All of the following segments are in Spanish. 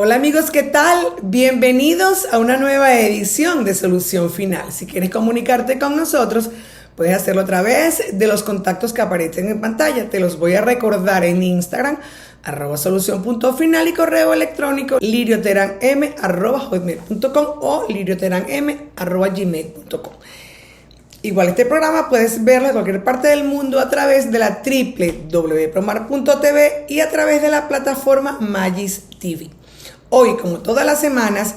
Hola amigos, ¿qué tal? Bienvenidos a una nueva edición de Solución Final. Si quieres comunicarte con nosotros, puedes hacerlo a través de los contactos que aparecen en pantalla. Te los voy a recordar en Instagram, @solución.final y correo electrónico lirioteranm@hotmail.com o lirioteranm@gmail.com. Igual este programa puedes verlo en cualquier parte del mundo a través de la www.promar.tv y a través de la plataforma Magis TV. Hoy, como todas las semanas,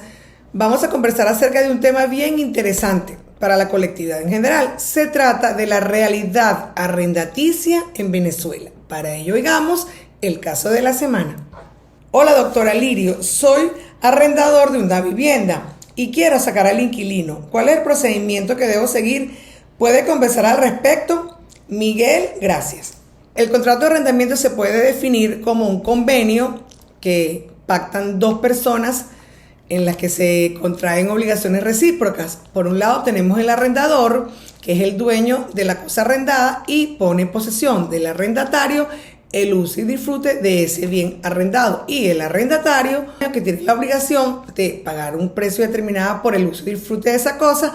vamos a conversar acerca de un tema bien interesante para la colectividad en general. Se trata de la realidad arrendaticia en Venezuela. Para ello, oigamos el caso de la semana. Hola, doctora Lirio, soy arrendador de una vivienda y quiero sacar al inquilino. ¿Cuál es el procedimiento que debo seguir? ¿Puede conversar al respecto? Miguel, gracias. El contrato de arrendamiento se puede definir como un convenio que pactan dos personas en las que se contraen obligaciones recíprocas. Por un lado tenemos el arrendador, que es el dueño de la cosa arrendada y pone en posesión del arrendatario el uso y disfrute de ese bien arrendado. Y el arrendatario, que tiene la obligación de pagar un precio determinado por el uso y disfrute de esa cosa,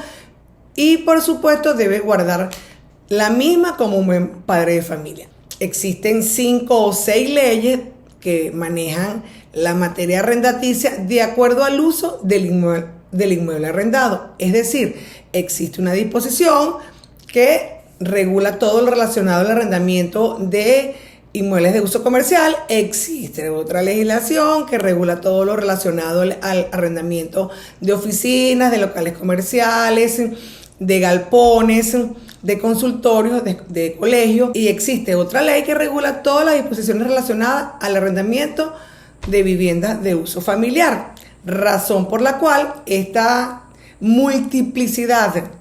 y por supuesto debe guardar la misma como un buen padre de familia. Existen 5 o 6 leyes que manejan la materia arrendaticia de acuerdo al uso del inmueble arrendado. Es decir, existe una disposición que regula todo lo relacionado al arrendamiento de inmuebles de uso comercial. Existe otra legislación que regula todo lo relacionado al arrendamiento de oficinas, de locales comerciales, de galpones, de consultorios, de colegios, y existe otra ley que regula todas las disposiciones relacionadas al arrendamiento de viviendas de uso familiar, razón por la cual esta multiplicidad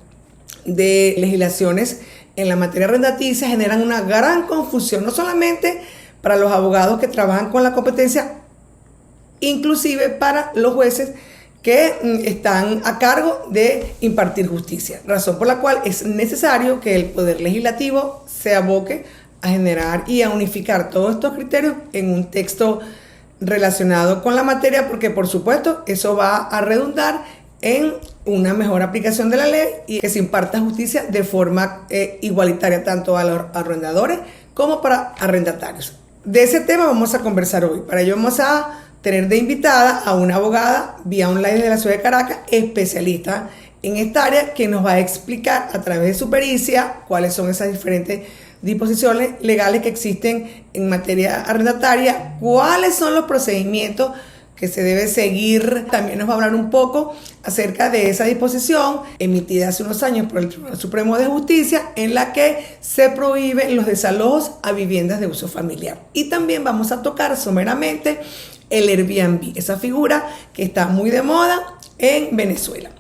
de legislaciones en la materia arrendaticia generan una gran confusión, no solamente para los abogados que trabajan con la competencia, inclusive para los jueces que están a cargo de impartir justicia, razón por la cual es necesario que el Poder Legislativo se aboque a generar y a unificar todos estos criterios en un texto relacionado con la materia, porque por supuesto eso va a redundar en una mejor aplicación de la ley y que se imparta justicia de forma igualitaria tanto a los arrendadores como para arrendatarios. De ese tema vamos a conversar hoy. Para ello vamos a tener de invitada a una abogada vía online de la ciudad de Caracas, especialista en esta área, que nos va a explicar a través de su pericia cuáles son esas diferentes disposiciones legales que existen en materia arrendataria, cuáles son los procedimientos que se debe seguir. También nos va a hablar un poco acerca de esa disposición emitida hace unos años por el Tribunal Supremo de Justicia, en la que se prohíben los desalojos a viviendas de uso familiar. Y también vamos a tocar someramente el Airbnb, esa figura que está muy de moda en Venezuela.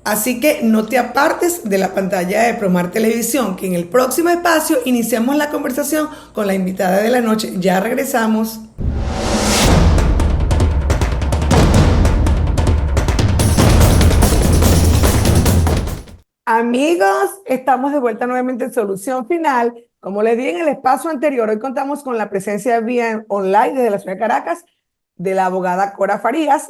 Así que no te apartes de la pantalla de Promar Televisión, que en el próximo espacio iniciamos la conversación con la invitada de la noche. Ya regresamos. Amigos, estamos de vuelta nuevamente en Solución Final. Como les dije en el espacio anterior, hoy contamos con la presencia vía online desde la ciudad de Caracas de la abogada Cora Farías.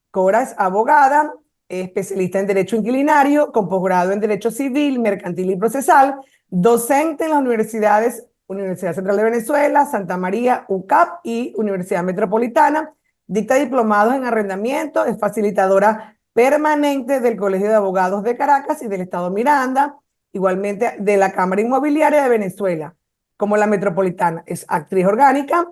Cora es abogada, especialista en Derecho Inquilinario, con posgrado en Derecho Civil, Mercantil y Procesal, docente en las universidades Universidad Central de Venezuela, Santa María, UCAP y Universidad Metropolitana. Dicta diplomados en arrendamiento, es facilitadora permanente del Colegio de Abogados de Caracas y del Estado Miranda, igualmente de la Cámara Inmobiliaria de Venezuela, como la Metropolitana. Es actriz orgánica,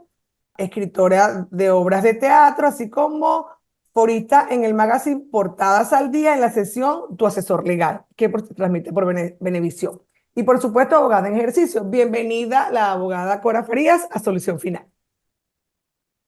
escritora de obras de teatro, así como forista en el magazine Portadas al Día en la sesión Tu Asesor Legal, que se transmite por Venevisión. Y por supuesto, abogada en ejercicio. Bienvenida la abogada Cora Farías a Solución Final.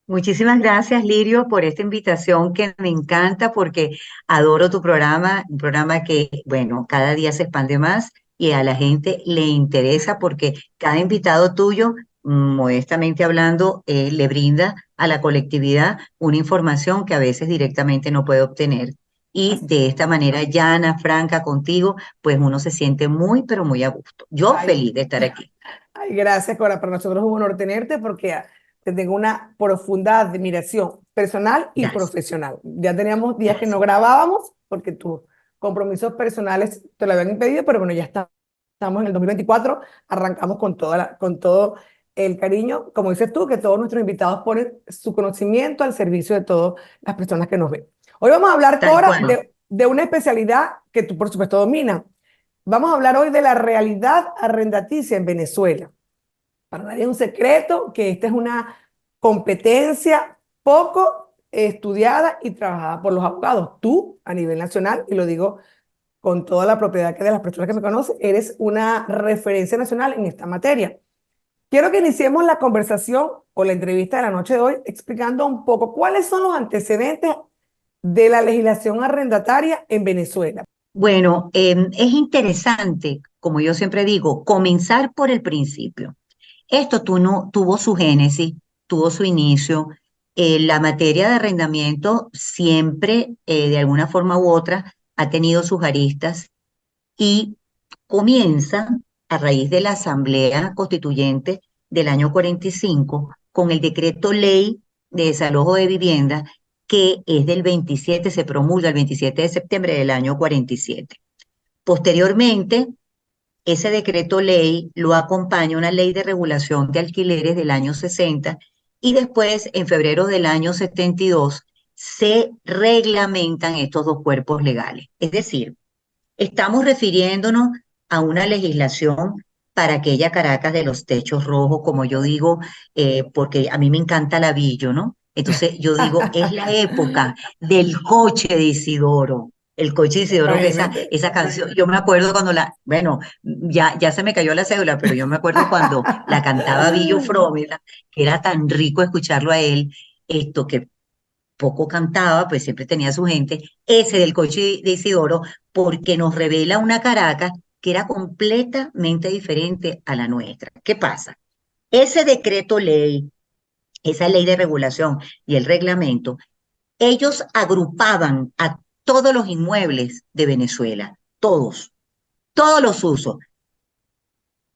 Muchísimas gracias, Lirio, por esta invitación que me encanta porque adoro tu programa, un programa que, bueno, cada día se expande más y a la gente le interesa porque cada invitado tuyo, modestamente hablando, le brinda a la colectividad una información que a veces directamente no puede obtener. Y de esta manera llana, franca, contigo, pues uno se siente muy, pero muy a gusto. Yo feliz de estar aquí. Ay, gracias, Cora. Para nosotros es un honor tenerte porque te tengo una profunda admiración personal y Gracias. profesional. Ya teníamos días que no Gracias. grabábamos porque tus compromisos personales te lo habían impedido, pero bueno, estamos en el 2024, arrancamos con con todo el cariño, como dices tú, que todos nuestros invitados ponen su conocimiento al servicio de todas las personas que nos ven. Hoy vamos a hablar, Tal Cora, cual. de una especialidad que tú, por supuesto, dominas. Vamos a hablar hoy de la realidad arrendaticia en Venezuela. Para nadie es un secreto que esta es una competencia poco estudiada y trabajada por los abogados. Tú, a nivel nacional, y lo digo con toda la propiedad que de las personas que me conocen, eres una referencia nacional en esta materia. Quiero que iniciemos la conversación o la entrevista de la noche de hoy explicando un poco cuáles son los antecedentes de la legislación arrendataria en Venezuela. Bueno, es interesante, como yo siempre digo, comenzar por el principio. Esto tuvo su génesis, tuvo su inicio. La materia de arrendamiento siempre, de alguna forma u otra, ha tenido sus aristas y comienza a raíz de la Asamblea Constituyente del año 45 con el decreto ley de desalojo de vivienda que es del 27, se promulga el 27 de septiembre del año 47. Posteriormente, ese decreto ley lo acompaña una ley de regulación de alquileres del año 60 y después, en febrero del año 72, se reglamentan estos dos cuerpos legales. Es decir, estamos refiriéndonos a una legislación para aquella Caracas de los techos rojos, como yo digo, porque a mí me encanta Lavillo, ¿no? Entonces yo digo, es la época del coche de Isidoro. El coche de Isidoro, que Imagínate. esa canción, yo me acuerdo cuando bueno, ya se me cayó la cédula, pero yo me acuerdo cuando la cantaba Villo Frómeda, que era tan rico escucharlo a él, esto que poco cantaba, pues siempre tenía su gente, ese del coche de Isidoro, porque nos revela una Caracas que era completamente diferente a la nuestra. ¿Qué pasa? Ese decreto ley, esa ley de regulación y el reglamento, ellos agrupaban a todos los inmuebles de Venezuela, todos los usos,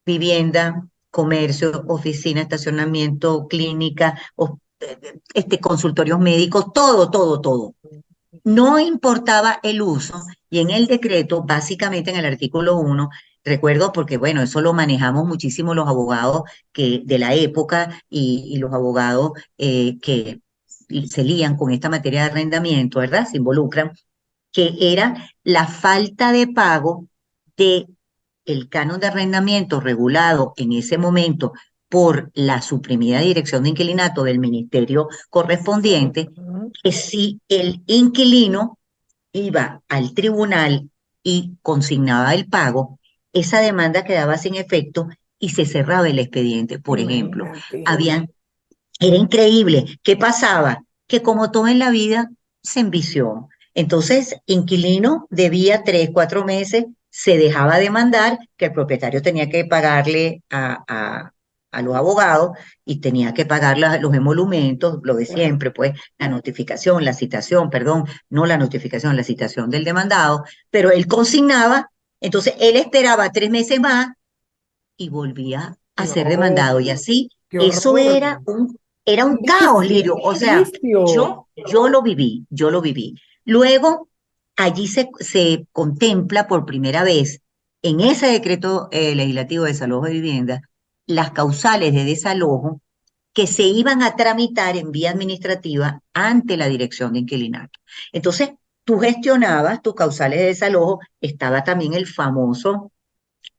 vivienda, comercio, oficina, estacionamiento, clínica, consultorios médicos, todo. No importaba el uso y en el decreto, básicamente en el artículo 1, recuerdo porque, bueno, eso lo manejamos muchísimo los abogados de la época y los abogados que se lían con esta materia de arrendamiento, ¿verdad? Se involucran, que era la falta de pago de el canon de arrendamiento regulado en ese momento por la suprimida Dirección de Inquilinato del ministerio correspondiente, que si el inquilino iba al tribunal y consignaba el pago, esa demanda quedaba sin efecto y se cerraba el expediente. Por ejemplo, Imagínate. habían, era increíble. ¿Qué pasaba? Que como todo en la vida, se envició. Entonces, inquilino debía 3, 4 meses, se dejaba demandar, que el propietario tenía que pagarle a los abogados y tenía que pagar los emolumentos, lo de Claro. siempre, pues la notificación, la citación, perdón, no la notificación, la citación del demandado, pero él consignaba, entonces él esperaba 3 meses más y volvía a ser No, demandado. Y así, qué eso horror. era un Vicio, caos, Lirio. O sea, vicio. yo lo viví, yo lo viví. Luego, allí se contempla por primera vez en ese decreto legislativo de desalojo de vivienda las causales de desalojo que se iban a tramitar en vía administrativa ante la Dirección de Inquilinato. Entonces, tú gestionabas tus causales de desalojo, estaba también el famoso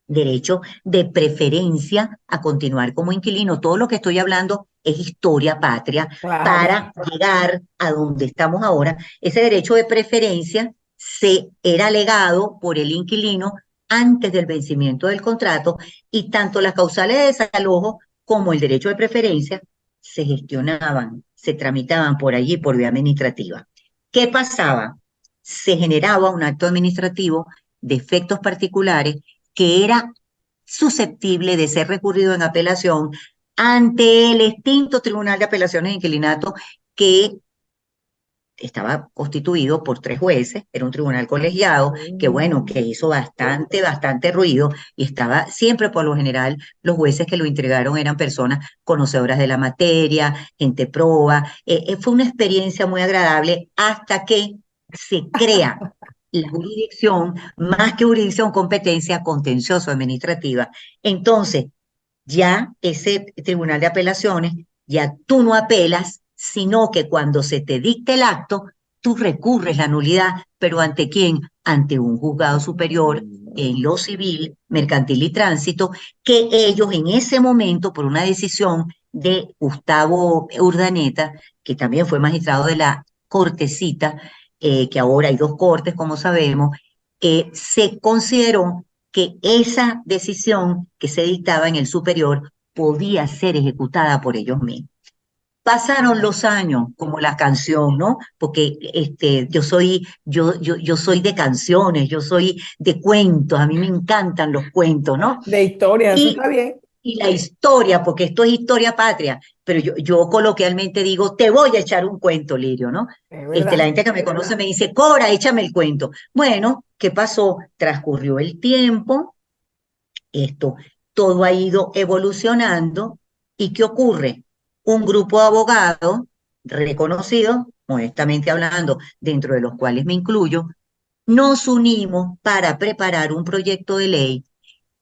derecho de preferencia a continuar como inquilino. Todo lo que estoy hablando es historia patria Claro. para llegar a donde estamos ahora. Ese derecho de preferencia se era legado por el inquilino antes del vencimiento del contrato y tanto las causales de desalojo como el derecho de preferencia se gestionaban, se tramitaban por allí por vía administrativa. ¿Qué pasaba? Se generaba un acto administrativo de efectos particulares que era susceptible de ser recurrido en apelación ante el extinto Tribunal de Apelaciones de Inquilinato que estaba constituido por 3 jueces, era un tribunal colegiado, que bueno, que hizo bastante ruido, y estaba siempre, por lo general, los jueces que lo integraron eran personas conocedoras de la materia, gente proba. Fue una experiencia muy agradable hasta que se crea la jurisdicción, más que jurisdicción, competencia contencioso administrativa. Entonces, ya ese tribunal de apelaciones, ya tú no apelas, sino que cuando se te dicte el acto, tú recurres la nulidad, pero ¿ante quién? Ante un juzgado superior en lo civil, mercantil y tránsito, que ellos en ese momento, por una decisión de Gustavo Urdaneta, que también fue magistrado de la Cortecita, que ahora hay 2 cortes, como sabemos, se consideró que esa decisión que se dictaba en el superior podía ser ejecutada por ellos mismos. Pasaron los años, como la canción, ¿no? Porque yo soy de canciones, yo soy de cuentos, a mí me encantan los cuentos, ¿no? De historia, eso Y está bien, y la historia, porque esto es historia patria, pero yo coloquialmente digo, te voy a echar un cuento, Lirio, ¿no? es La verdad. gente que me conoce me dice, Cora, échame el cuento. Bueno, ¿qué pasó? Transcurrió el tiempo, esto, todo ha ido evolucionando, ¿y qué ocurre? Un grupo de abogados reconocidos, modestamente hablando, dentro de los cuales me incluyo, nos unimos para preparar un proyecto de ley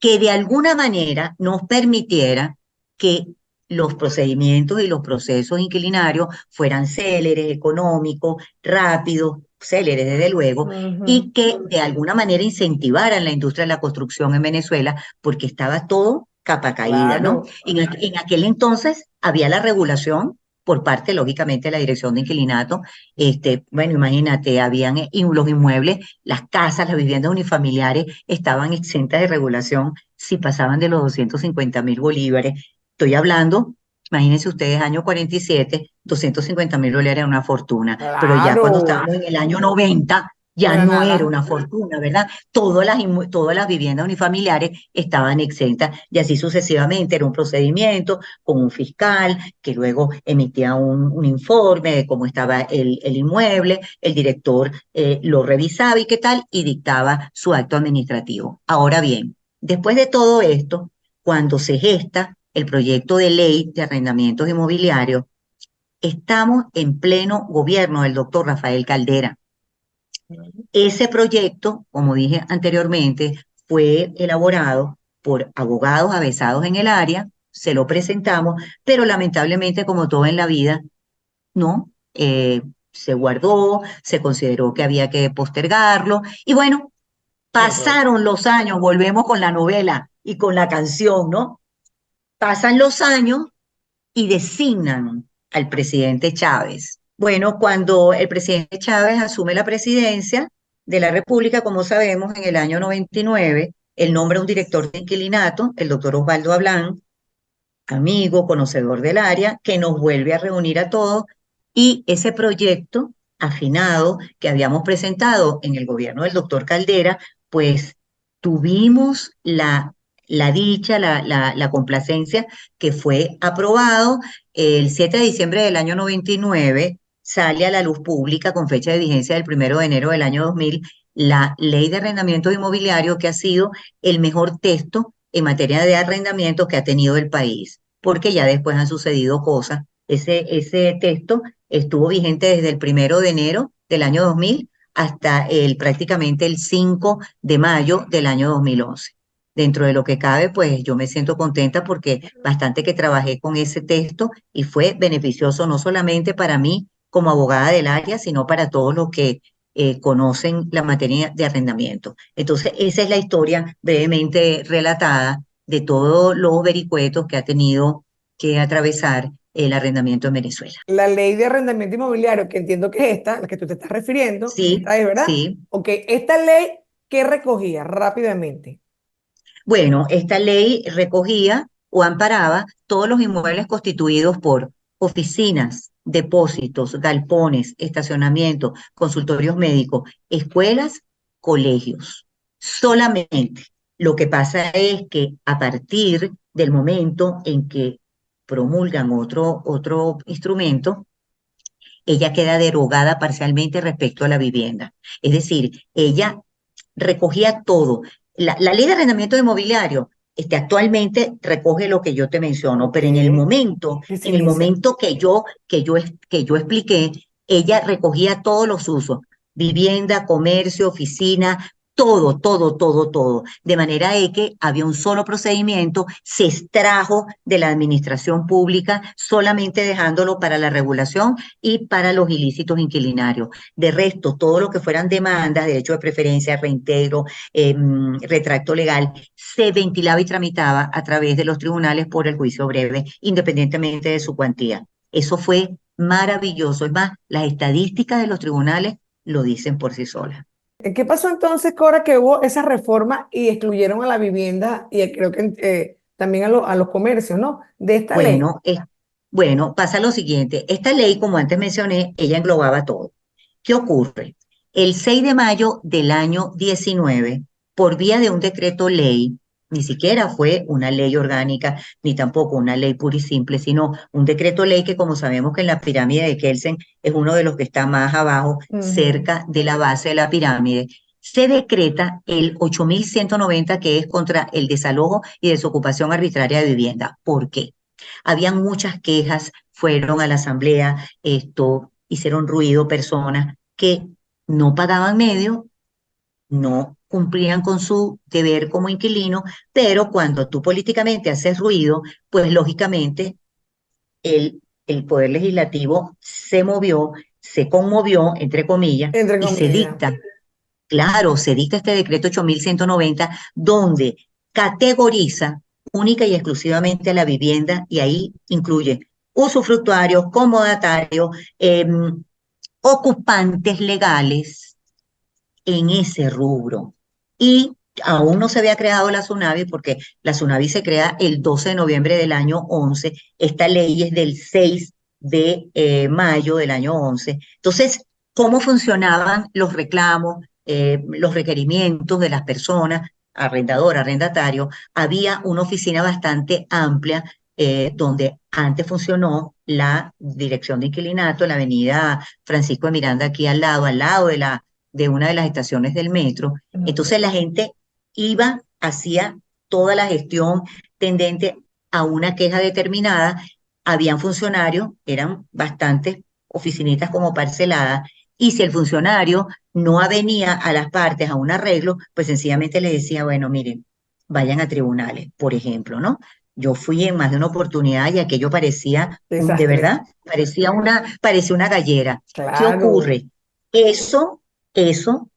que de alguna manera nos permitiera que los procedimientos y los procesos inquilinarios fueran céleres, económicos, rápidos, céleres desde luego, Ujú. y que de alguna manera incentivaran la industria de la construcción en Venezuela, porque estaba todo capa caída, ¿no? Claro, En aquel entonces había la regulación por parte, lógicamente, de la Dirección de Inquilinato. Bueno, imagínate, habían los inmuebles, las casas, las viviendas unifamiliares estaban exentas de regulación si pasaban de los 250.000 bolívares. Estoy hablando, imagínense ustedes, año 47, 250.000 bolívares era una fortuna, pero ya cuando claro, estábamos en el año 90, no ya era no era nada. una fortuna, ¿verdad? Todas las viviendas unifamiliares estaban exentas y así sucesivamente. Era un procedimiento con un fiscal que luego emitía un informe de cómo estaba el inmueble, el director lo revisaba y qué tal, y dictaba su acto administrativo. Ahora bien, después de todo esto, cuando se gesta el proyecto de ley de arrendamientos inmobiliarios, estamos en pleno gobierno del doctor Rafael Caldera. Ese proyecto, como dije anteriormente, fue elaborado por abogados avesados en el área, se lo presentamos, pero lamentablemente, como todo en la vida, no, se guardó, se consideró que había que postergarlo, y bueno, Qué horror. pasaron los años, volvemos con la novela y con la canción, ¿no? Pasan los años y designan al presidente Chávez. Bueno, cuando el presidente Chávez asume la presidencia de la República, como sabemos, en el año 99, él nombra un director de inquilinato, el doctor Osvaldo Ablán, amigo, conocedor del área, que nos vuelve a reunir a todos, y ese proyecto afinado que habíamos presentado en el gobierno del doctor Caldera, pues tuvimos la dicha, la complacencia que fue aprobado el 7 de diciembre del año 99. Sale a la luz pública con fecha de vigencia del 1 de enero del año 2000 la ley de arrendamiento inmobiliario, que ha sido el mejor texto en materia de arrendamiento que ha tenido el país, porque ya después han sucedido cosas. Ese texto estuvo vigente desde el 1 de enero del año 2000 hasta prácticamente el 5 de mayo del año 2011. Dentro de lo que cabe, pues yo me siento contenta porque bastante que trabajé con ese texto y fue beneficioso no solamente para mí como abogada del área, sino para todos los que conocen la materia de arrendamiento. Entonces, esa es la historia brevemente relatada de todos los vericuetos que ha tenido que atravesar el arrendamiento en Venezuela. La ley de arrendamiento inmobiliario, que entiendo que es esta, a la que tú te estás refiriendo, Sí, esta es, ¿verdad? sí. Ok, esta ley, ¿qué recogía rápidamente? Bueno, esta ley recogía o amparaba todos los inmuebles constituidos por oficinas, depósitos, galpones, estacionamientos, consultorios médicos, escuelas, colegios. Solamente. Lo que pasa es que a partir del momento en que promulgan otro instrumento, ella queda derogada parcialmente respecto a la vivienda. Es decir, ella recogía todo. La ley de arrendamiento inmobiliario actualmente recoge lo que yo te menciono, Ok. pero ¿Qué se en el inicia? momento que yo expliqué, ella recogía todos los usos, vivienda, comercio, oficina, todo, todo, todo, todo. De manera de que había un solo procedimiento, se extrajo de la administración pública, solamente dejándolo para la regulación y para los ilícitos inquilinarios. De resto, todo lo que fueran demandas, derecho de preferencia, reintegro, retracto legal, se ventilaba y tramitaba a través de los tribunales por el juicio breve, independientemente de su cuantía. Eso fue maravilloso. Es más, las estadísticas de los tribunales lo dicen por sí solas. ¿Qué pasó entonces, Cora, que hubo esa reforma y excluyeron a la vivienda y creo que también a los comercios, ¿no? De esta ley. Bueno, bueno, pasa lo siguiente. Esta ley, como antes mencioné, ella englobaba todo. ¿Qué ocurre? El 6 de mayo del año 19, por vía de un decreto ley, ni siquiera fue una ley orgánica, ni tampoco una ley pura y simple, sino un decreto ley que, como sabemos que en la pirámide de Kelsen es uno de los que está más abajo, Ujú. cerca de la base de la pirámide, se decreta el 8190, que es contra el desalojo y desocupación arbitraria de vivienda. ¿Por qué? Habían muchas quejas, fueron a la asamblea, hicieron ruido personas que no pagaban medio, no cumplían con su deber como inquilino, pero cuando tú políticamente haces ruido, pues lógicamente el Poder Legislativo se movió, se conmovió, entre comillas, Entre y se comillas. dicta, claro, se dicta este decreto 8190, donde categoriza única y exclusivamente a la vivienda y ahí incluye usufructuarios, comodatarios, ocupantes legales en ese rubro. Y aún no se había creado la Tsunavi porque la Tsunavi se crea el 12 de noviembre del año 11. Esta ley es del 6 de mayo del año 11. Entonces, ¿cómo funcionaban los reclamos, los requerimientos de las personas, arrendador, arrendatario? Había una oficina bastante amplia donde antes funcionó la dirección de inquilinato en la avenida Francisco de Miranda, aquí al lado de una de las estaciones del metro. Ujú. Entonces la gente iba, hacía toda la gestión tendente a una queja determinada. Habían funcionarios, eran bastantes oficinitas como parceladas, y si el funcionario no avenía a las partes a un arreglo, pues sencillamente le decía, bueno, miren, vayan a tribunales, por ejemplo, ¿no? Yo fui en más de una oportunidad y aquello parecía, de Desastre. verdad, parecía una gallera. ¿Qué Claro. ocurre? Eso, eso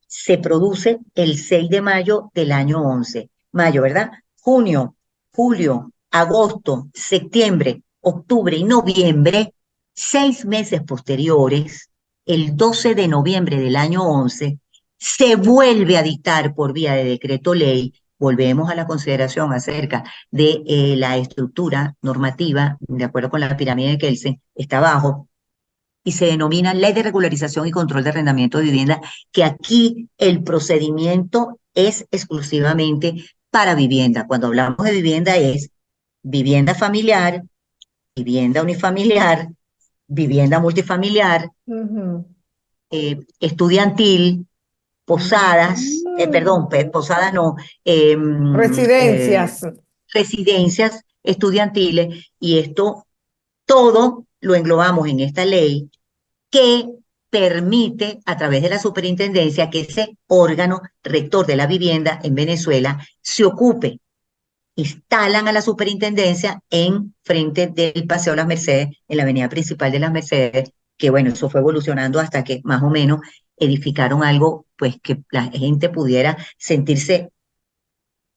se produce el 6 de mayo del año 11. Mayo, ¿verdad? Junio, julio, agosto, septiembre, octubre y noviembre, 6 meses posteriores, el 12 de noviembre del año 11, se vuelve a dictar por vía de decreto ley. Volvemos a la consideración acerca de la estructura normativa, de acuerdo con la pirámide de Kelsen, está abajo, y se denomina Ley de Regularización y Control de Arrendamiento de Vivienda, que aquí el procedimiento es exclusivamente para vivienda. Cuando hablamos de vivienda es vivienda familiar, vivienda unifamiliar, vivienda multifamiliar, Ujú. estudiantil, posadas, Mm. perdón, posadas no, em, eh, Residencias. residencias estudiantiles, y esto todo lo englobamos en esta ley que permite a través de la superintendencia que ese órgano rector de la vivienda en Venezuela se ocupe. Instalan a la superintendencia en frente del Paseo Las Mercedes, en la avenida principal de Las Mercedes, que bueno, eso fue evolucionando hasta que más o menos edificaron algo, pues que la gente pudiera sentirse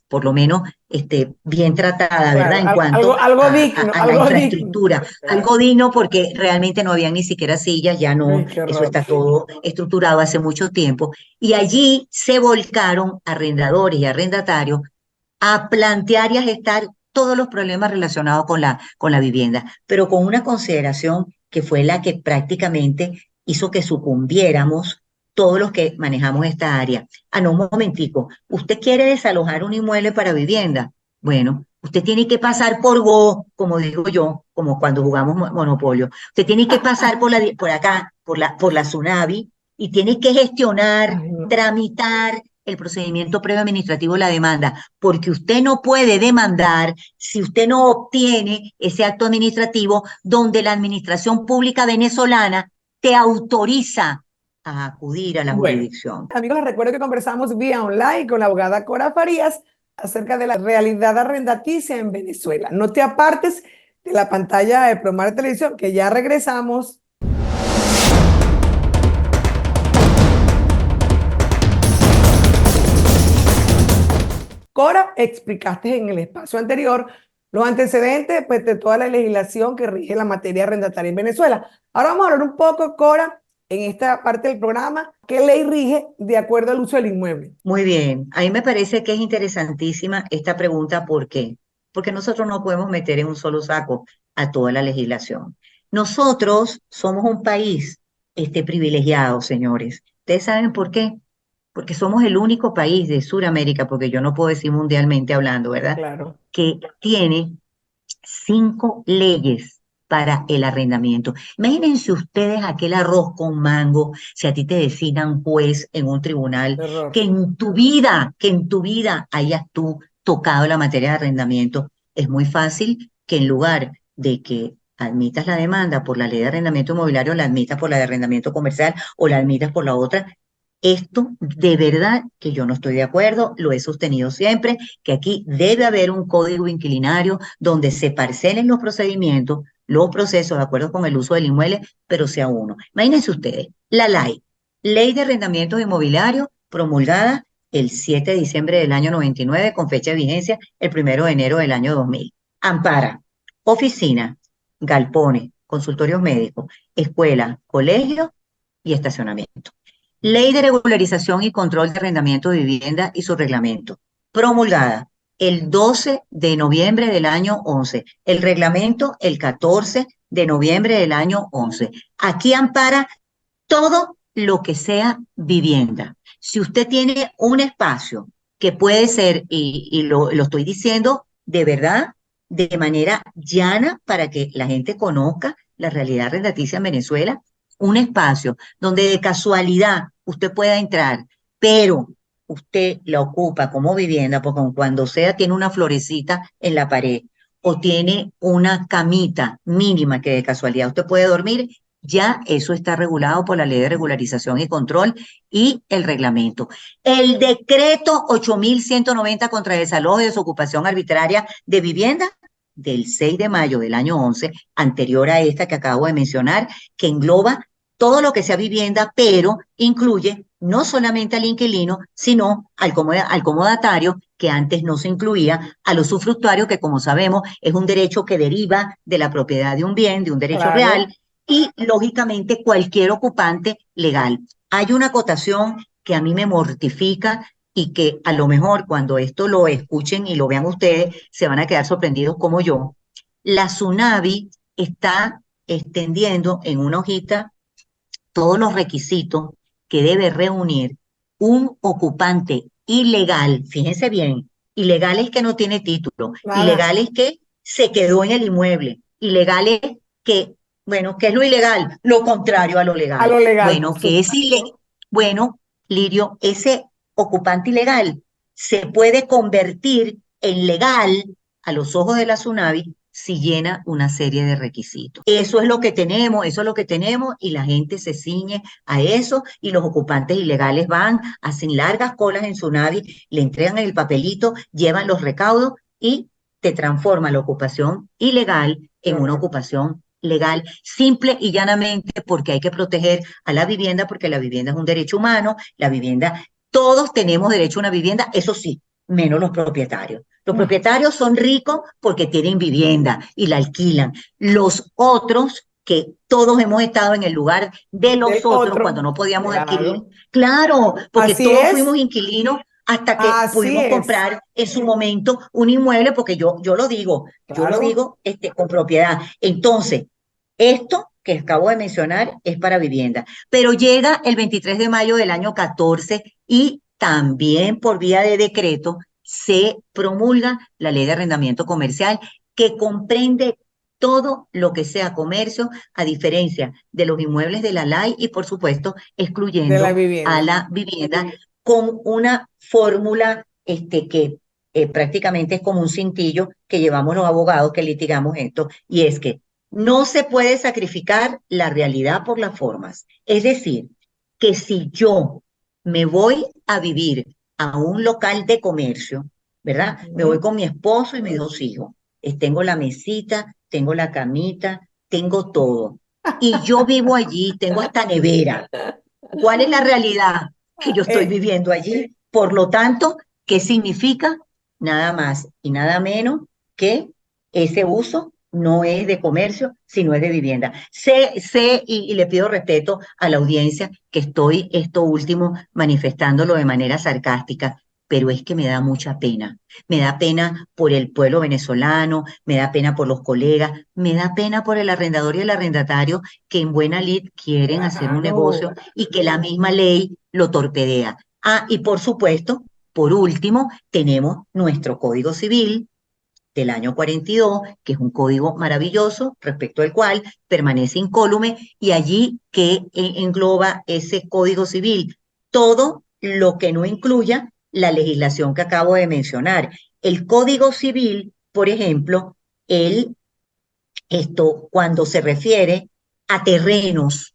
por lo menos bien tratada, ¿verdad? Claro, En cuanto algo digno, a la algo digno. infraestructura, algo digno porque realmente no había ni siquiera sillas, ya no, Ay, qué eso horror. está todo estructurado hace mucho tiempo. Y allí se volcaron arrendadores y arrendatarios a plantear y a gestar todos los problemas relacionados con la vivienda, pero con una consideración que fue la que prácticamente hizo que sucumbiéramos todos los que manejamos esta área. Ah, no, un momentico, ¿usted quiere desalojar un inmueble para vivienda? Bueno, Usted tiene que pasar por Go, como digo yo, como cuando jugamos Monopolio. Usted tiene que pasar por acá, por la Tsunavi, y tiene que gestionar, Ay, no. tramitar el procedimiento previo administrativo de la demanda, porque usted no puede demandar si usted no obtiene ese acto administrativo donde la administración pública venezolana te autoriza a acudir a la Bueno, jurisdicción. amigos, les recuerdo que conversamos vía online con la abogada Cora Farías acerca de la realidad arrendaticia en Venezuela. No te apartes de la pantalla de Promar de Televisión, que ya regresamos. Cora, explicaste en el espacio anterior los antecedentes, pues, de toda la legislación que rige la materia arrendataria en Venezuela. Ahora vamos a hablar un poco, Cora, en esta parte del programa, qué ley rige de acuerdo al uso del inmueble. Muy bien, a mí me parece que es interesantísima esta pregunta. ¿Por qué? Porque nosotros no podemos meter en un solo saco a toda la legislación. Nosotros somos un país privilegiado, señores. ¿Ustedes saben por qué? Porque somos el único país de Sudamérica, porque yo no puedo decir mundialmente hablando, ¿verdad? Claro. Que tiene 5 leyes para el arrendamiento. Imagínense ustedes aquel arroz con mango, si a ti te designan juez en un tribunal, Error. que en tu vida hayas tú tocado la materia de arrendamiento. Es muy fácil que en lugar de que admitas la demanda por la ley de arrendamiento inmobiliario, la admitas por la de arrendamiento comercial o la admitas por la otra. Esto de verdad que yo no estoy de acuerdo, lo he sostenido siempre, que aquí debe haber un código inquilinario donde se parcelen los procedimientos, los procesos de acuerdo con el uso del inmueble, pero sea uno. Imagínense ustedes, la Ley de Arrendamientos Inmobiliarios, promulgada el 7 de diciembre del año 99, con fecha de vigencia el 1 de enero del año 2000. Ampara oficinas, galpones, consultorios médicos, escuelas, colegios y estacionamiento. Ley de Regularización y Control de Arrendamiento de Vivienda y su reglamento, promulgada el 12 de noviembre del año 11. El reglamento el 14 de noviembre del año 11. Aquí ampara todo lo que sea vivienda. Si usted tiene un espacio que puede ser, y lo estoy diciendo de verdad, de manera llana para que la gente conozca la realidad arrendaticia en Venezuela, un espacio donde de casualidad usted pueda entrar, pero usted la ocupa como vivienda, porque cuando sea tiene una florecita en la pared o tiene una camita mínima que de casualidad usted puede dormir, ya eso está regulado por la Ley de Regularización y Control y el reglamento. El decreto 8190 contra desalojo y desocupación arbitraria de vivienda del 6 de mayo del año 11, anterior a esta que acabo de mencionar, que engloba todo lo que sea vivienda, pero incluye no solamente al inquilino, sino al comodatario, que antes no se incluía, al usufructuario, que como sabemos es un derecho que deriva de la propiedad de un bien, de un derecho Claro. real, y lógicamente cualquier ocupante legal. Hay una acotación que a mí me mortifica y que a lo mejor cuando esto lo escuchen y lo vean ustedes, se van a quedar sorprendidos como yo. La SUNAVI está extendiendo en una hojita todos los requisitos que debe reunir un ocupante ilegal. Fíjense bien, ilegal es que no tiene título, Nada. ilegal es que se quedó en el inmueble, ilegal es que, bueno, ¿qué es lo ilegal? Lo contrario a lo A legal. lo legal, por Bueno, que es supuesto. ilegal. Bueno, Lirio, ese ocupante ilegal se puede convertir en legal a los ojos de la SUNAVI si llena una serie de requisitos. Eso es lo que tenemos, eso es lo que tenemos, y la gente se ciñe a eso, y los ocupantes ilegales van, hacen largas colas en SUNAVI, le entregan el papelito, llevan los recaudos y te transforma la ocupación ilegal Qué en una horror. ocupación legal, simple y llanamente porque hay que proteger a la vivienda, porque la vivienda es un derecho humano, la vivienda, todos tenemos derecho a una vivienda, eso sí, menos los propietarios. Los No, propietarios son ricos porque tienen vivienda y la alquilan. Los otros, que todos hemos estado en el lugar de del los otros cuando otro. no podíamos adquirir, Claro. claro, porque Así todos es. fuimos inquilinos hasta que Así pudimos es. comprar en su momento un inmueble, porque yo lo Claro. digo con propiedad. Entonces, esto que acabo de mencionar es para vivienda, pero llega el 23 de mayo del año 14 y también por vía de decreto se promulga la ley de arrendamiento comercial que comprende todo lo que sea comercio, a diferencia de los inmuebles de la ley y, por supuesto, De la excluyendo a vivienda. la vivienda con una fórmula que prácticamente es como un cintillo que llevamos los abogados que litigamos esto, y es que no se puede sacrificar la realidad por las formas. Es decir, que si yo me voy a vivir a un local de comercio, ¿verdad? Me voy Ujú. con mi esposo y mis dos hijos. Tengo la mesita, tengo la camita, tengo todo. Y yo vivo allí, tengo hasta nevera. ¿Cuál es la realidad que yo estoy Eh, viviendo allí? Por lo tanto, ¿qué significa? Nada más y nada menos que ese uso no es de comercio, sino es de vivienda. Sé y le pido respeto a la audiencia que estoy esto último manifestándolo de manera sarcástica, pero es que me da mucha pena. Me da pena por el pueblo venezolano, me da pena por los colegas, me da pena por el arrendador y el arrendatario que en buena lid quieren hacer un claro. negocio y que la misma ley lo torpedea. Ah, y por supuesto, por último, tenemos nuestro Código Civil del año 42, que es un código maravilloso respecto al cual permanece incólume, y allí que engloba ese Código Civil todo lo que no incluya la legislación que acabo de mencionar. El Código Civil, por ejemplo, el, cuando se refiere a terrenos,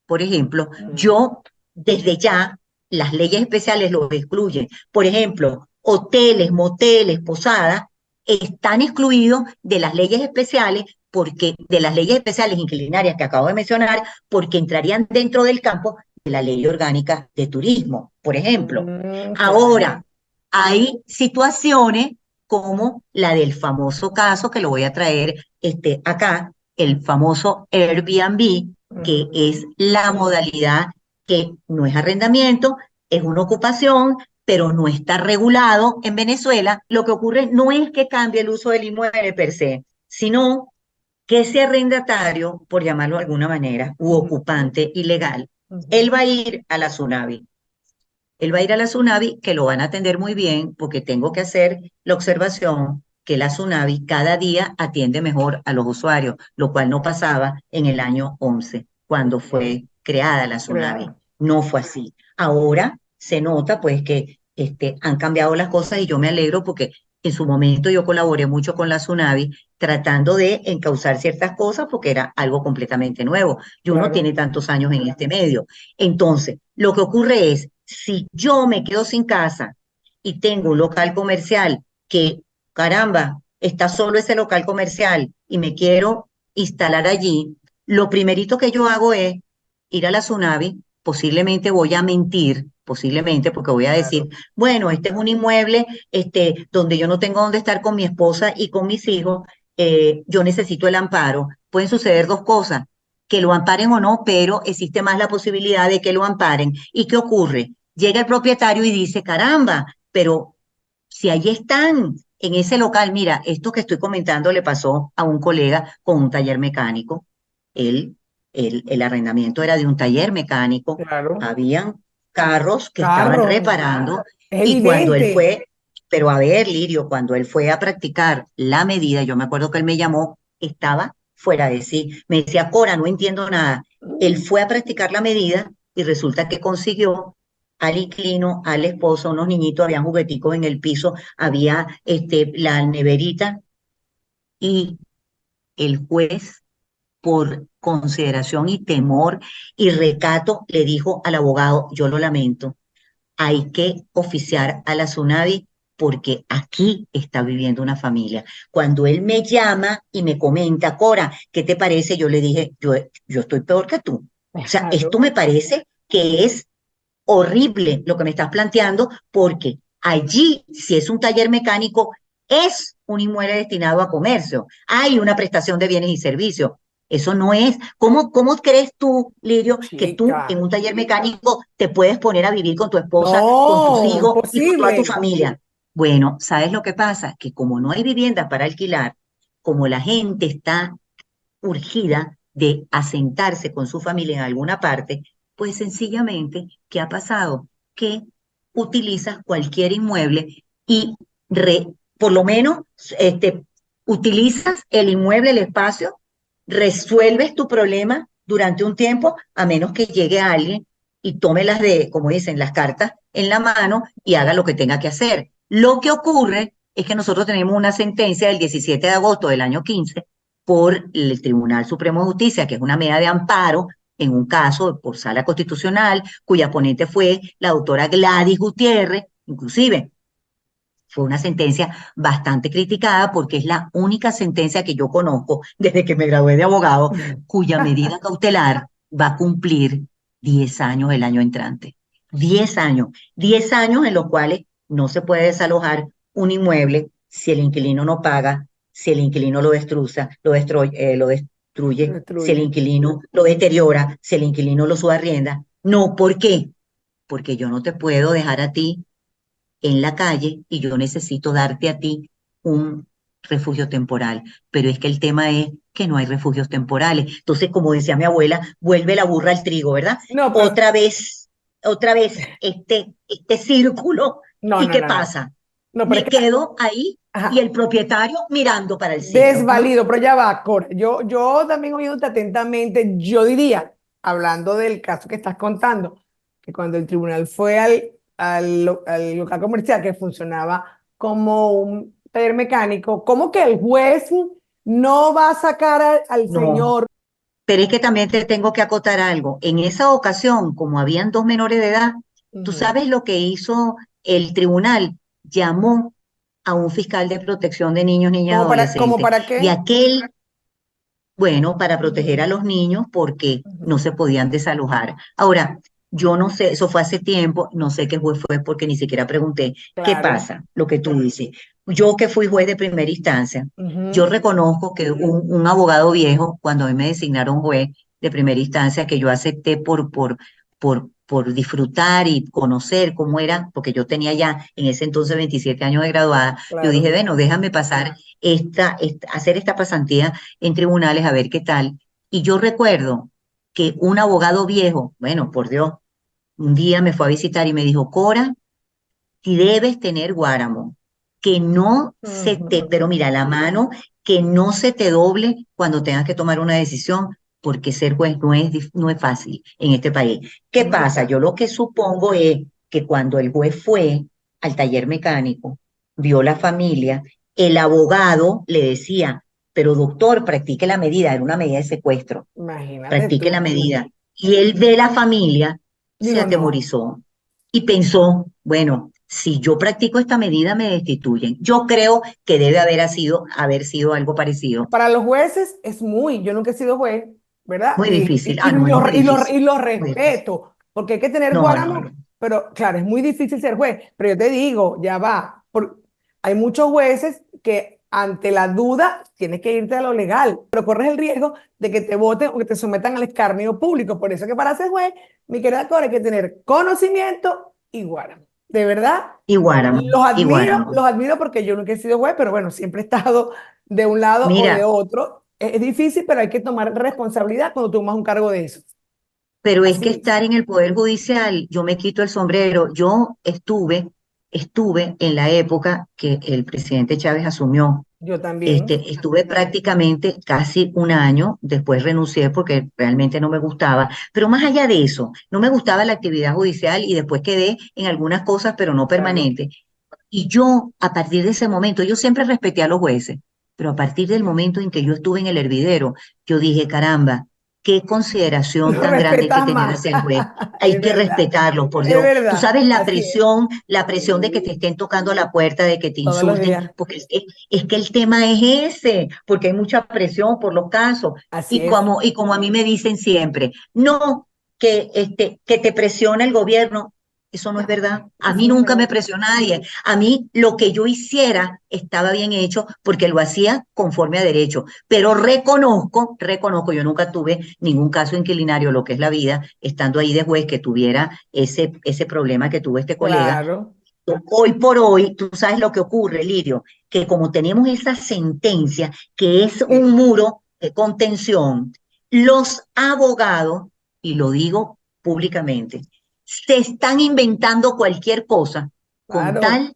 por ejemplo, Mm. yo desde ya las leyes especiales lo excluyen. Por ejemplo, hoteles, moteles, posadas están excluidos de las leyes especiales porque de las leyes especiales inclinarias que acabo de mencionar, porque entrarían dentro del campo de la ley orgánica de turismo, por ejemplo. Claro. Ahora, hay situaciones como la del famoso caso que lo voy a traer acá, el famoso Airbnb, que es Ujú. la modalidad que no es arrendamiento, es una ocupación, pero no está regulado en Venezuela. Lo que ocurre no es que cambie el uso del inmueble per se, sino que ese arrendatario, por llamarlo de alguna manera, u Ujú. ocupante ilegal, él Ujú. va a ir a la Tsunami. Él va a ir a la Tsunami, que lo van a atender muy bien, porque tengo que hacer la observación que la Tsunami cada día atiende mejor a los usuarios, lo cual no pasaba en el año 11, cuando Ok. fue creada la Tsunami. Creado. No fue así. Ahora se nota pues que han cambiado las cosas y yo me alegro porque en su momento yo colaboré mucho con la Tsunami tratando de encauzar ciertas cosas porque era algo completamente nuevo. Yo no Claro. tiene tantos años en este medio. Entonces, lo que ocurre es, si yo me quedo sin casa y tengo un local comercial que, caramba, está solo ese local comercial y me quiero instalar allí, lo primerito que yo hago es ir a la Tsunami, posiblemente voy a mentir, posiblemente porque voy a decir, Claro. bueno, este es un inmueble donde yo no tengo dónde estar con mi esposa y con mis hijos, yo necesito el amparo. Pueden suceder dos cosas, que lo amparen o no, pero existe más la posibilidad de que lo amparen. ¿Y qué ocurre? Llega el propietario y dice, caramba, pero si allí están en ese local, mira, esto que estoy comentando le pasó a un colega con un taller mecánico. Él, el arrendamiento era de un taller mecánico, Claro. habían carros que estaban Carro. reparando Es y cuando él evidente. fue, pero a ver, Lirio, cuando él fue a practicar la medida, yo me acuerdo que él me llamó, estaba fuera de sí, me decía, Cora, no entiendo nada. Él fue a practicar la medida y resulta que consiguió al inquilino, al esposo, unos niñitos, habían jugueticos en el piso, había la neverita y el juez, por consideración y temor y recato, le dijo al abogado, yo lo lamento, hay que oficiar a la SUNAVI porque aquí está viviendo una familia. Cuando él me llama y me comenta, Cora, ¿qué te parece? Yo le dije, yo estoy peor que tú. O sea, esto Claro. me parece que es horrible lo que me estás planteando, porque allí, si es un taller mecánico, es un inmueble destinado a comercio. Hay una prestación de bienes y servicios. Eso no es. ¿Cómo crees tú, Lirio, que Chica. tú en un taller mecánico te puedes poner a vivir con tu esposa, con tus No, hijos y con toda tu imposible. familia? Bueno, ¿sabes lo que pasa? Que como no hay vivienda para alquilar, como la gente está urgida de asentarse con su familia en alguna parte, pues sencillamente, ¿qué ha pasado? Que utilizas cualquier inmueble y por lo menos utilizas el inmueble, el espacio, resuelves tu problema durante un tiempo, a menos que llegue alguien y tome como dicen, las cartas en la mano y haga lo que tenga que hacer. Lo que ocurre es que nosotros tenemos una sentencia del 17 de agosto del año 15 por el Tribunal Supremo de Justicia, que es una medida de amparo en un caso por sala constitucional, cuya ponente fue la doctora Gladys Gutiérrez, inclusive fue una sentencia bastante criticada porque es la única sentencia que yo conozco desde que me gradué de abogado cuya medida cautelar va a cumplir 10 años el año entrante. 10 años en los cuales no se puede desalojar un inmueble si el inquilino no paga, si el inquilino lo destruye, si el Destruye. inquilino lo deteriora, si el inquilino lo subarrienda. No, ¿por qué? Porque yo no te puedo dejar a ti en la calle y yo necesito darte a ti un refugio temporal. Pero es que el tema es que no hay refugios temporales. Entonces, como decía mi abuela, vuelve la burra al trigo, ¿verdad? No, pero, Otra vez este círculo. no, ¿Y no, qué no, no. pasa? No, pero es Me que, quedo ahí y ajá, el propietario mirando para el cielo. ¿Ah? desvalido, pero ya va, Cora. Yo también oyéndote atentamente, yo diría, hablando del caso que estás contando, que cuando el tribunal fue al local comercial que funcionaba como un taller mecánico, ¿cómo que el juez no va a sacar al No, señor? pero es que también te tengo que acotar algo. En esa ocasión, como habían dos menores de edad, tú Ujú. sabes lo que hizo el tribunal. Llamó a un fiscal de protección de niños, niñas y Como adolescentes. para Y qué? aquel, bueno, para proteger Ujú, a los niños porque no ujú. se podían desalojar. Ahora, yo no sé, eso fue hace tiempo, no sé qué juez fue porque ni siquiera pregunté. ¿Qué Claro. pasa? Lo que tú dices. Yo que fui juez de primera instancia, yo Ujú. reconozco que un abogado viejo, cuando a mí me designaron juez de primera instancia, que yo acepté por disfrutar y conocer cómo era, porque yo tenía ya en ese entonces 27 años de graduada, yo dije, Claro. bueno, déjame pasar hacer esta pasantía en tribunales a ver qué tal. Y yo recuerdo que un abogado viejo, bueno, por Dios, un día me fue a visitar y me dijo, Cora, si debes tener Guáramo, que no se te, pero Ujú. mira, la mano, que no se te doble cuando tengas que tomar una decisión, porque ser juez no es fácil en este país. ¿Qué pasa? Nunca. Yo lo que supongo es que cuando el juez fue al taller mecánico, vio la familia, el abogado le decía, pero doctor, practique la medida, era una medida de secuestro, Imagínate practique la tú. medida. Y él ve la familia, se Digo, no. atemorizó y pensó, bueno, si yo practico esta medida me destituyen. Yo creo que debe haber sido algo parecido. Para los jueces es yo nunca he sido juez, ¿verdad? Muy difícil. Y Ah, no, es muy difícil. lo Muy difícil. respeto, porque hay que tener No, no, guáramo, no. pero claro, es muy difícil ser juez. Pero yo te digo, ya va, hay muchos jueces que ante la duda tienes que irte a lo legal, pero corres el riesgo de que te voten o que te sometan al escarnio público. Por eso que para ser juez, mi querida Cora, hay que tener conocimiento y guáramo. De verdad, Y Guáramo, y Guáramo. los admiro porque yo nunca he sido juez, pero bueno, siempre he estado de un lado o de Mira, otro. Es difícil, pero hay que tomar responsabilidad cuando tomas un cargo de eso. pero es Así que es. estar en el Poder Judicial, yo me quito el sombrero. Yo estuve en la época que el presidente Chávez asumió. Yo también. Estuve prácticamente casi un año, después renuncié porque realmente no me gustaba, pero más allá de eso, no me gustaba la actividad judicial y después quedé en algunas cosas, pero no Claro. permanente. Y yo, a partir de ese momento, yo siempre respeté a los jueces, pero a partir del momento en que yo estuve en el hervidero, yo dije, caramba, qué consideración Lo tan grande hay que respetas tener más. hacia el juez. Hay Es que verdad. respetarlo, por Es Dios. Tú verdad. sabes Así es. la presión de que te estén tocando la puerta, de que te Todos los insulten, días. porque es que el tema es ese, porque hay mucha presión por los casos. Así Y es. como a mí me dicen siempre, no, que te presiona el gobierno. Eso no es verdad. A Eso mí no es nunca me verdad. presionó nadie. A mí lo que yo hiciera estaba bien hecho porque lo hacía conforme a derecho. Pero reconozco, yo nunca tuve ningún caso inquilinario, lo que es la vida, estando ahí de juez que tuviera ese problema que tuvo este colega. Claro. Hoy por hoy, tú sabes lo que ocurre, Lirio, que como tenemos esa sentencia que es un Sí. muro de contención, los abogados, y lo digo públicamente, se están inventando cualquier cosa con Claro. tal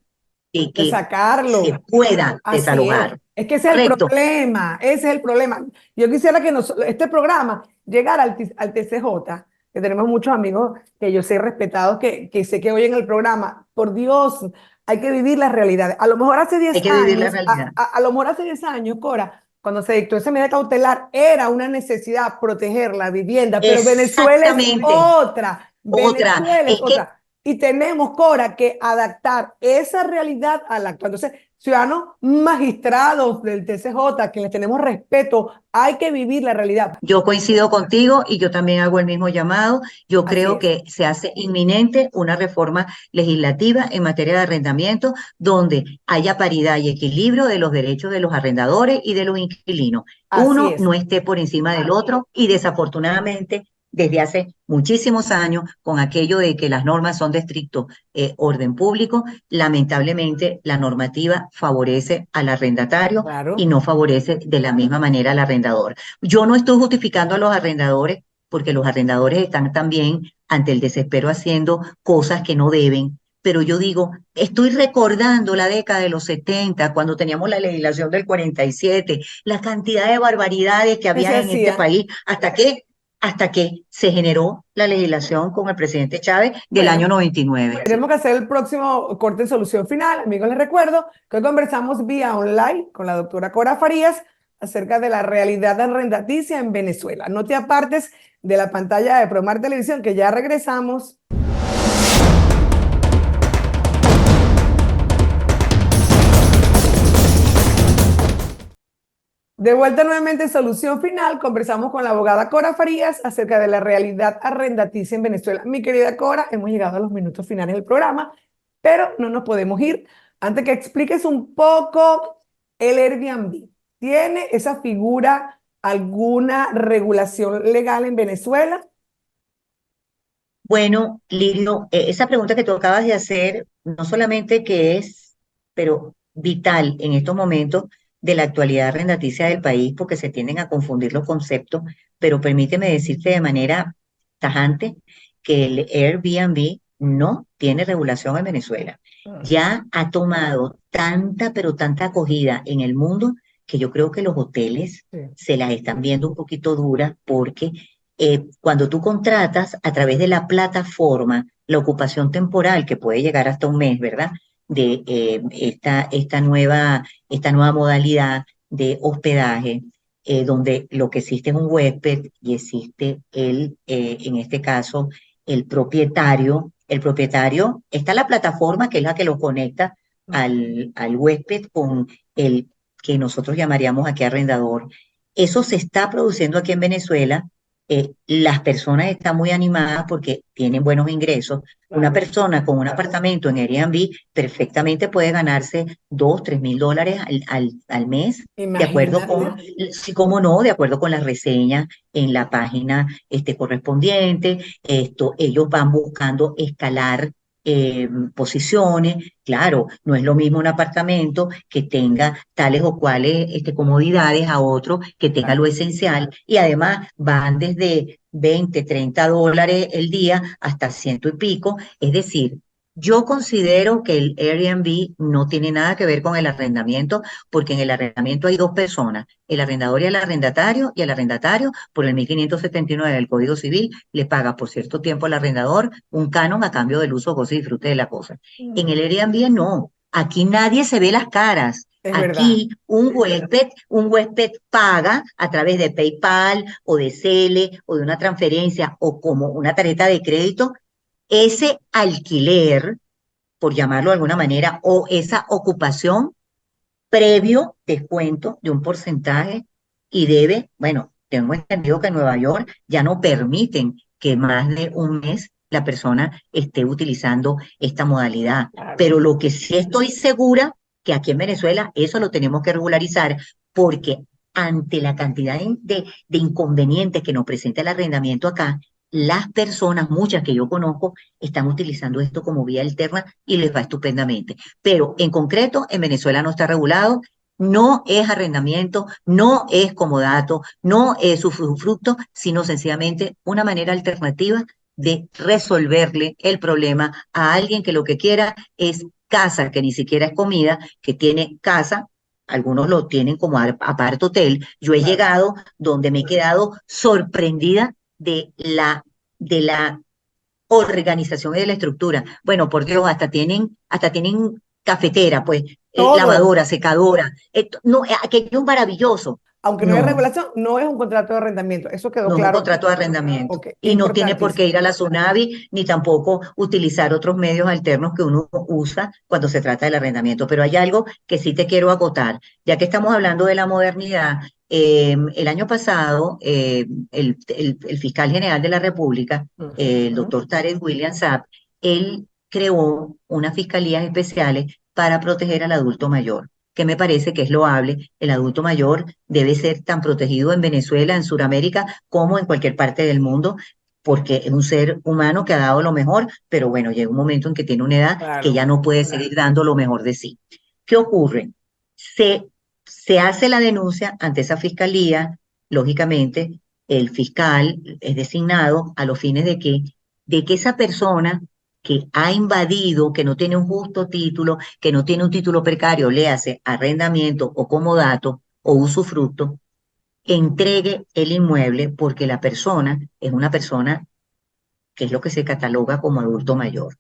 de de que se sacarlo. pueda Así es. desalojar. Es que ese es el Correcto. problema, ese es el problema. Yo quisiera que este programa llegara al TCJ, que tenemos muchos amigos que yo sé respetados, que sé que oyen el programa. Por Dios, hay que vivir las realidades. A lo mejor hace Hay 10 que vivir la años, realidad. a lo mejor hace 10 años, Cora, cuando se dictó esa medida cautelar, era una necesidad proteger la vivienda, pero Exactamente. Otra, Venezuela es es que otra. Y tenemos, Cora, que adaptar esa realidad a la actual. Entonces, ciudadanos magistrados del TCJ, a quienes tenemos respeto, hay que vivir la realidad. yo coincido contigo y yo también hago el mismo llamado. Yo Así creo es. que se hace inminente una reforma legislativa en materia de arrendamiento donde haya paridad y equilibrio de los derechos de los arrendadores y de los inquilinos. Así Uno es. no esté por encima del otro y desafortunadamente desde hace muchísimos años con aquello de que las normas son de estricto orden público, lamentablemente la normativa favorece al arrendatario y Claro. no favorece de la misma manera al arrendador. Yo no estoy justificando a los arrendadores porque los arrendadores están también ante el desespero haciendo cosas que no deben. Pero yo digo, estoy recordando la década de los 70, cuando teníamos la legislación del 47, la cantidad de barbaridades que Que se habían en este hacía. país, hasta que se generó la legislación con el presidente Chávez del año Bueno, 99. tenemos que hacer el próximo corte de solución final. Amigos, les recuerdo que hoy conversamos vía online con la doctora Cora Farías acerca de la realidad arrendaticia en Venezuela. No te apartes de la pantalla de Promar Televisión, que ya regresamos. De vuelta nuevamente en Solución Final, conversamos con la abogada Cora Farías acerca de la realidad arrendaticia en Venezuela. Mi querida Cora, hemos llegado a los minutos finales del programa, pero no nos podemos ir antes que expliques un poco el Airbnb. ¿Tiene esa figura alguna regulación legal en Venezuela? Bueno, Lirio, esa pregunta que tú acabas de hacer, no solamente que es, pero vital en estos momentos de la actualidad arrendaticia del país, porque se tienden a confundir los conceptos, pero permíteme decirte de manera tajante que el Airbnb no tiene regulación en Venezuela. Ah, Ya ha tomado tanta, pero tanta acogida en el mundo que yo creo que los hoteles sí. se las están viendo un poquito duras porque cuando tú contratas a través de la plataforma la ocupación temporal, que puede llegar hasta un mes, ¿verdad? De esta nueva modalidad de hospedaje, donde lo que existe es un huésped y existe en este caso, el propietario. El propietario, está la plataforma que es la que lo conecta al huésped con el que nosotros llamaríamos aquí arrendador. Eso se está produciendo aquí en Venezuela. Las personas están muy animadas porque tienen buenos ingresos. Una Claro. persona con un apartamento en Airbnb perfectamente puede ganarse 2, 3 mil dólares al mes, de acuerdo Imagínate. con, sí, cómo no, de acuerdo con las reseñas en la página correspondiente. Ellos van buscando escalar posiciones. Claro, no es lo mismo un apartamento que tenga tales o cuales comodidades a otro que tenga lo Claro. esencial y además van desde 20, $30 el día hasta ciento y pico. Es decir, yo considero que el Airbnb no tiene nada que ver con el arrendamiento, porque en el arrendamiento hay dos personas, el arrendador y el arrendatario por el 1579 del Código Civil le paga por cierto tiempo al arrendador un canon a cambio del uso, goce y disfrute de la cosa. En el Airbnb no. Aquí nadie se ve las caras. Es verdad. Aquí un huésped paga a través de PayPal o de Zelle o de una transferencia o como una tarjeta de crédito ese alquiler, por llamarlo de alguna manera, o esa ocupación previo descuento de un porcentaje y debe, bueno, tengo entendido que en Nueva York ya no permiten que más de un mes la persona esté utilizando esta modalidad. Claro. Pero lo que sí estoy segura que aquí en Venezuela eso lo tenemos que regularizar porque ante la cantidad de inconvenientes que nos presenta el arrendamiento acá, las personas, muchas que yo conozco, están utilizando esto como vía alterna y les va estupendamente. Pero en concreto, en Venezuela no está regulado, no es arrendamiento, no es comodato, no es usufructo, sino sencillamente una manera alternativa de resolverle el problema a alguien que lo que quiera es casa, que ni siquiera es comida, que tiene casa. Algunos lo tienen como apart hotel. Yo he Claro. llegado donde me he quedado sorprendida de la organización y de la estructura. Bueno, por Dios, hasta tienen cafetera, pues, Todo. lavadora, secadora. No, aquello es maravilloso. Aunque no hay No, regulación, no es un contrato de arrendamiento. Eso quedó no es un claro. contrato de arrendamiento. Ok, Y no tiene por qué importantísimo. ir a la Sunavi, ni tampoco utilizar otros medios alternos que uno usa cuando se trata del arrendamiento. Pero hay algo que sí te quiero acotar. Ya que estamos hablando de la modernidad, el año pasado, el fiscal general de la República, el Ujú. doctor Tarek William Saab, él creó unas fiscalías especiales para proteger al adulto mayor, que me parece que es loable. El adulto mayor debe ser tan protegido en Venezuela, en Sudamérica, como en cualquier parte del mundo, porque es un ser humano que ha dado lo mejor, pero bueno, llega un momento en que tiene una edad que Claro. ya no puede seguir dando lo mejor de sí. ¿Qué ocurre? Se, se hace la denuncia ante esa fiscalía, lógicamente, el fiscal es designado a los fines de que esa persona que ha invadido, que no tiene un justo título, que no tiene un título precario, le hace arrendamiento o comodato o usufructo, entregue el inmueble porque la persona es una persona que es lo que se cataloga como adulto mayor,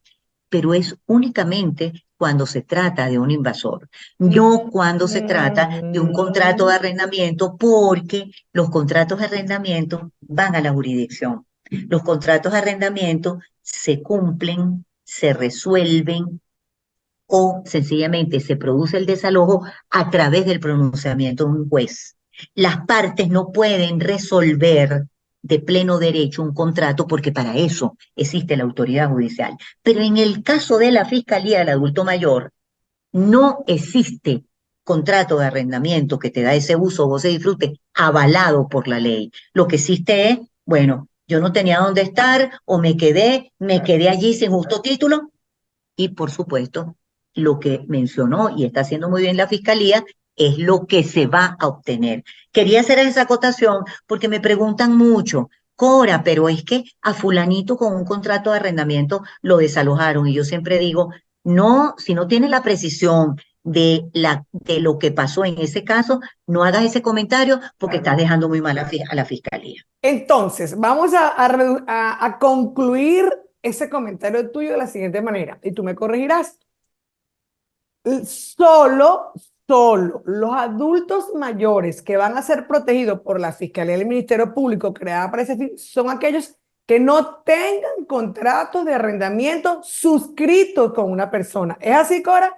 pero es únicamente cuando se trata de un invasor, no cuando se trata de un contrato de Mm. arrendamiento, porque los contratos de arrendamiento van a la jurisdicción. Los contratos de arrendamiento se cumplen, se resuelven o sencillamente se produce el desalojo a través del pronunciamiento de un juez. Las partes no pueden resolver de pleno derecho un contrato porque para eso existe la autoridad judicial. Pero en el caso de la Fiscalía del Adulto Mayor, no existe contrato de arrendamiento que te da ese uso, goce y disfrute avalado por la ley. Lo que existe es, bueno, yo no tenía dónde estar o me quedé allí sin justo título, y por supuesto, lo que mencionó y está haciendo muy bien la Fiscalía es lo que se va a obtener. Quería hacer esa acotación porque me preguntan mucho, Cora, pero es que a fulanito con un contrato de arrendamiento lo desalojaron. Y yo siempre digo, no, si no tienes la precisión de lo que pasó en ese caso, no hagas ese comentario porque Claro. estás dejando muy mal a la Fiscalía. Entonces, vamos a concluir ese comentario tuyo de la siguiente manera, y tú me corregirás. Solo, solo los adultos mayores que van a ser protegidos por la Fiscalía del Ministerio Público creada para ese fin son aquellos que no tengan contratos de arrendamiento suscritos con una persona. ¿Es así, Cora?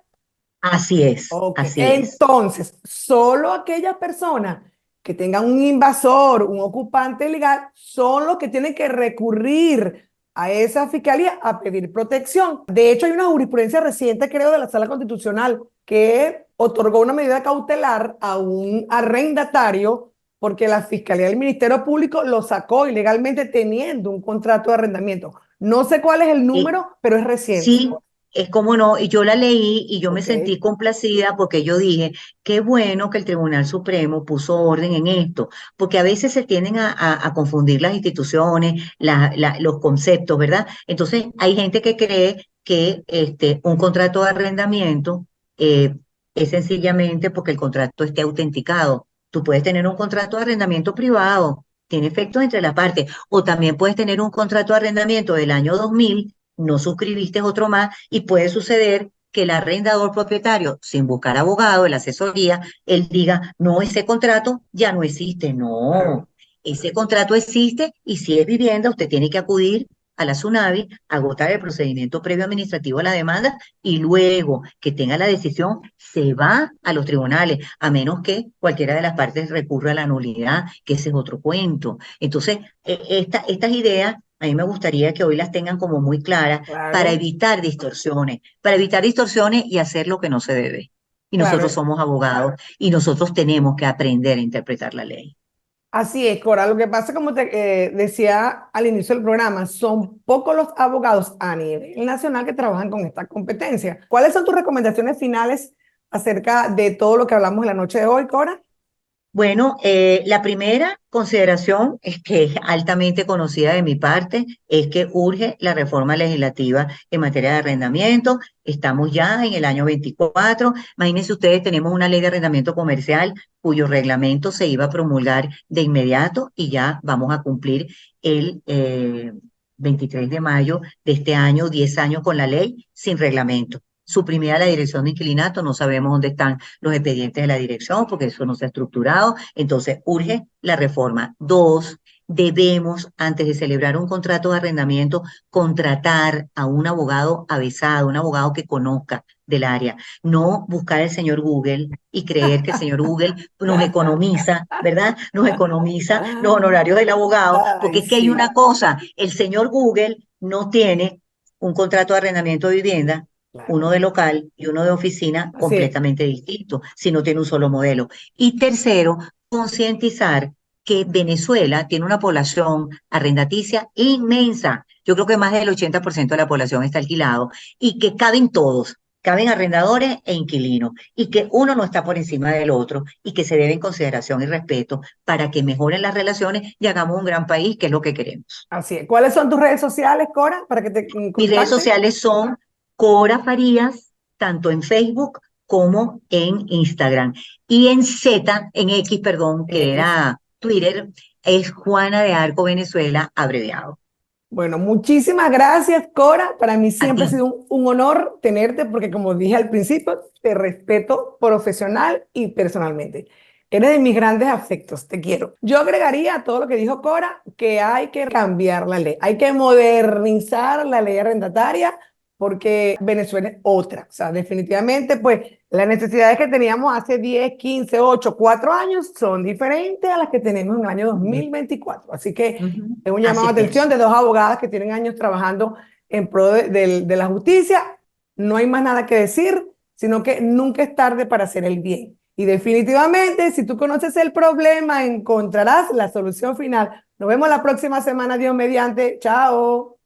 Así es, Ok, así es. entonces, solo aquellas personas que tengan un invasor, un ocupante ilegal, son los que tienen que recurrir a esa fiscalía a pedir protección. De hecho, hay una jurisprudencia reciente, creo, de la Sala Constitucional que otorgó una medida cautelar a un arrendatario porque la Fiscalía del Ministerio Público lo sacó ilegalmente teniendo un contrato de arrendamiento. No sé cuál es el Y número, pero es reciente. sí, es como no, y yo la leí y yo me Ok. sentí complacida porque yo dije, qué bueno que el Tribunal Supremo puso orden en esto, porque a veces se tienden a confundir las instituciones, los conceptos, ¿verdad? Entonces, hay gente que cree que un contrato de arrendamiento eh, es sencillamente porque el contrato esté autenticado. Tú puedes tener un contrato de arrendamiento privado, tiene efectos entre las partes, o también puedes tener un contrato de arrendamiento del año 2000, no suscribiste otro más y puede suceder que el arrendador propietario, sin buscar abogado, la asesoría, él diga, no, ese contrato ya no existe. Claro. No, ese contrato existe y si es vivienda, usted tiene que acudir a la SUNAVI, agotar el procedimiento previo administrativo a la demanda y luego que tenga la decisión, se va a los tribunales, a menos que cualquiera de las partes recurra a la nulidad, que ese es otro cuento. Entonces, estas ideas a mí me gustaría que hoy las tengan como muy claras Claro, para evitar distorsiones y hacer lo que no se debe. Y nosotros claro. somos abogados y nosotros tenemos que aprender a interpretar la ley. Así es, Cora. Lo que pasa, como te decía al inicio del programa, son pocos los abogados a nivel nacional que trabajan con esta competencia. ¿Cuáles son tus recomendaciones finales acerca de todo lo que hablamos en la noche de hoy, Cora? Bueno, la primera consideración es que es altamente conocida de mi parte, es que urge la reforma legislativa en materia de arrendamiento. Estamos ya en el año 24. Imagínense ustedes, tenemos una ley de arrendamiento comercial cuyo reglamento se iba a promulgar de inmediato y ya vamos a cumplir el 23 de mayo de este año, 10 años con la ley sin reglamento. Suprimida la dirección de inquilinato, no sabemos dónde están los expedientes de la dirección, porque eso no se ha estructurado. Entonces, urge la reforma. Dos, debemos, antes de celebrar un contrato de arrendamiento, contratar a un abogado avesado, un abogado que conozca del área. No buscar el señor Google y creer que el señor Google nos economiza, ¿verdad? Nos economiza los honorarios del abogado, porque Ay, es que hay sí, una cosa, el señor Google no tiene un contrato de arrendamiento de vivienda, claro. uno de local y uno de oficina Así es. completamente distinto, si no tiene un solo modelo. Y tercero, concientizar que Venezuela tiene una población arrendaticia inmensa. Yo creo que más del 80% de la población está alquilado y que caben todos, caben arrendadores e inquilinos, y que uno no está por encima del otro y que se debe en consideración y respeto para que mejoren las relaciones y hagamos un gran país, que es lo que queremos. Así es. ¿Cuáles son tus redes sociales, Cora, para que te Mis redes contacten? sociales son Cora Farías, tanto en Facebook como en Instagram. Y en Z, en X, perdón, En que X. era Twitter, es Juana de Arco Venezuela, abreviado. Bueno, muchísimas gracias, Cora. Para mí A siempre ti. ha sido un honor tenerte porque, como dije al principio, te respeto profesional y personalmente. Eres de mis grandes afectos, te quiero. Yo agregaría a todo lo que dijo Cora que hay que cambiar la ley, hay que modernizar la ley arrendataria porque Venezuela es otra. O sea, definitivamente, pues las necesidades que teníamos hace 10, 15, 8, 4 años son diferentes a las que tenemos en el año 2024. Así que Ujú. es un llamado Así de atención pienso. de dos abogadas que tienen años trabajando en pro de la justicia. No hay más nada que decir, sino que nunca es tarde para hacer el bien. Y definitivamente, si tú conoces el problema, encontrarás la solución final. Nos vemos la próxima semana, Dios mediante. Chao.